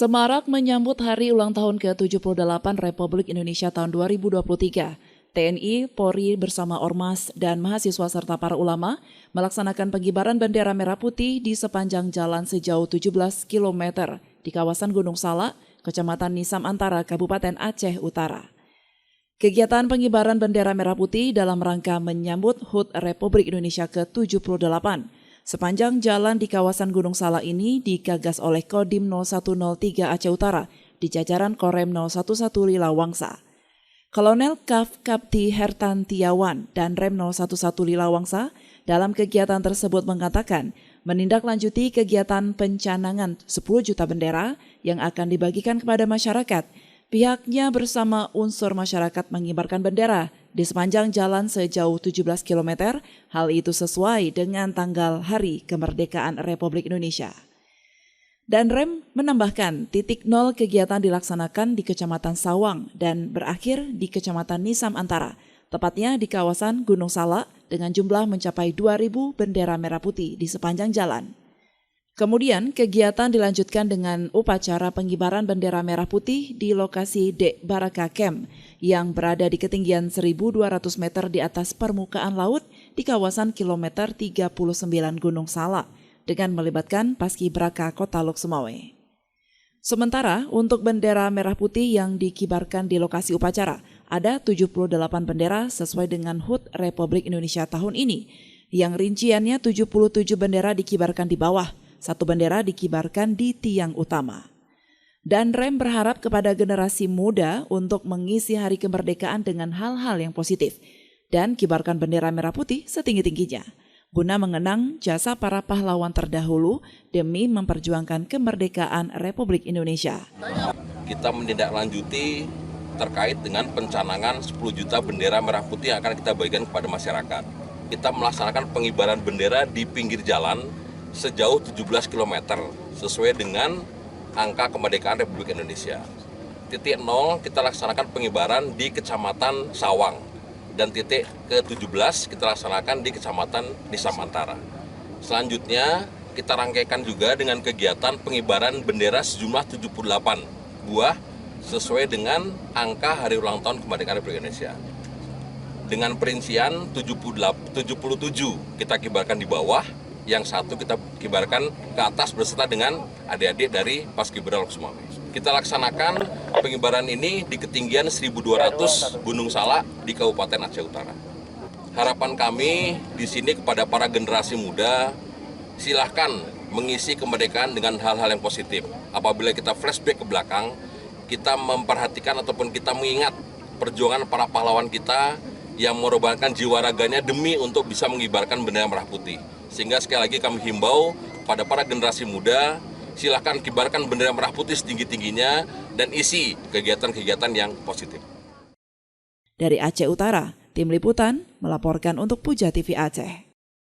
Semarak menyambut hari ulang tahun ke-78 Republik Indonesia tahun 2023. TNI, Polri bersama Ormas dan mahasiswa serta para ulama melaksanakan pengibaran bendera merah putih di sepanjang jalan sejauh 17 km di kawasan Gunung Salak, Kecamatan Nisam Antara, Kabupaten Aceh Utara. Kegiatan pengibaran bendera merah putih dalam rangka menyambut HUT Republik Indonesia ke-78. Sepanjang jalan di kawasan Gunung Salak ini digagas oleh Kodim 0103 Aceh Utara di jajaran Korem 011 Lila Wangsa. Kolonel Kaf Kapti Hertantiawan dan Rem 011 Lila Wangsa dalam kegiatan tersebut mengatakan menindaklanjuti kegiatan pencanangan 10 juta bendera yang akan dibagikan kepada masyarakat. Pihaknya bersama unsur masyarakat mengibarkan bendera di sepanjang jalan sejauh 17 km, hal itu sesuai dengan tanggal Hari Kemerdekaan Republik Indonesia. Dan Rem menambahkan titik nol kegiatan dilaksanakan di Kecamatan Sawang dan berakhir di Kecamatan Nisam Antara, tepatnya di kawasan Gunung Salak dengan jumlah mencapai 2.000 bendera merah putih di sepanjang jalan. Kemudian kegiatan dilanjutkan dengan upacara pengibaran bendera merah putih di lokasi Dek Baraka Camp yang berada di ketinggian 1.200 meter di atas permukaan laut di kawasan kilometer 39 Gunung Salak dengan melibatkan Paskibraka Kota Lok Sumawe. Sementara untuk bendera merah putih yang dikibarkan di lokasi upacara ada 78 bendera sesuai dengan HUT Republik Indonesia tahun ini yang rinciannya 77 bendera dikibarkan di bawah. 1 bendera dikibarkan di tiang utama. Dan Rem berharap kepada generasi muda untuk mengisi hari kemerdekaan dengan hal-hal yang positif dan kibarkan bendera merah putih setinggi-tingginya guna mengenang jasa para pahlawan terdahulu demi memperjuangkan kemerdekaan Republik Indonesia. Kita menindaklanjuti terkait dengan pencanangan 10 juta bendera merah putih yang akan kita bagikan kepada masyarakat. Kita melaksanakan pengibaran bendera di pinggir jalan sejauh 17 km sesuai dengan angka kemerdekaan Republik Indonesia. Titik 0 kita laksanakan pengibaran di Kecamatan Sawang dan titik ke-17 kita laksanakan di Kecamatan Nisam Antara. Selanjutnya kita rangkaikan juga dengan kegiatan pengibaran bendera sejumlah 78 buah sesuai dengan angka hari ulang tahun kemerdekaan Republik Indonesia. Dengan perincian 77 kita kibarkan di bawah, yang satu kita kibarkan ke atas beserta dengan adik-adik dari Paskibraka Lok Sumawe. Kita laksanakan pengibaran ini di ketinggian 1.200 Gunung Salak di Kabupaten Aceh Utara. Harapan kami di sini kepada para generasi muda, silahkan mengisi kemerdekaan dengan hal-hal yang positif. Apabila kita flashback ke belakang, kita memperhatikan ataupun kita mengingat perjuangan para pahlawan kita yang mengorbankan jiwa raganya demi untuk bisa mengibarkan bendera merah putih. Sehingga sekali lagi kami himbau pada para generasi muda, silahkan kibarkan bendera merah putih setinggi-tingginya dan isi kegiatan-kegiatan yang positif. Dari Aceh Utara, Tim Liputan melaporkan untuk Puja TV Aceh.